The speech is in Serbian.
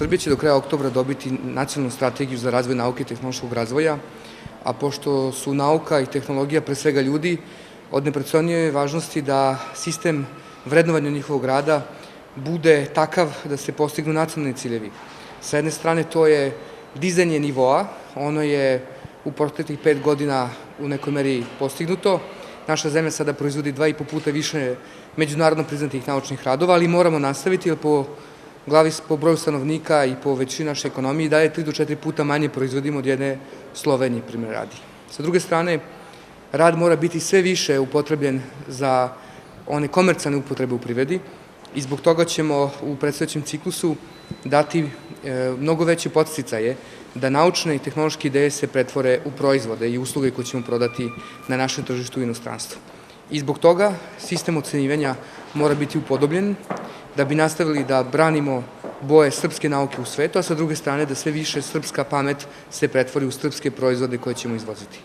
Srbija će do kraja oktobra dobiti nacionalnu strategiju za razvoj nauke i tehnološkog razvoja, a pošto su nauka i tehnologija pre svega ljudi, od neprocenjive važnosti da sistem vrednovanja njihovog rada bude takav da se postignu nacionalni ciljevi. Sa jedne strane to je dizanje nivoa, ono je u proteklih 5 godina u nekoj meri postignuto. Naša zemlja sada proizvodi 2,5 puta više međunarodno priznatih naučnih radova, ali moramo nastaviti jer po broju stanovnika i po većini naše ekonomije daje 3 do 4 puta manje proizvodimo od jedne Slovenije, primjer radi. Sa druge strane, rad mora biti sve više upotrebljen za one komercijalne upotrebe u privredi i zbog toga ćemo u predstojećem ciklusu dati mnogo veće podsticaje da naučne i tehnološke ideje se pretvore u proizvode i usluge koje ćemo prodati na našem tržištu u inostranstvu. I zbog toga sistem ocenjivanja mora biti upodobljen da bi nastavili da branimo boje srpske nauke u svetu, a sa druge strane da sve više srpska pamet se pretvori u srpske proizvode koje ćemo izvoziti.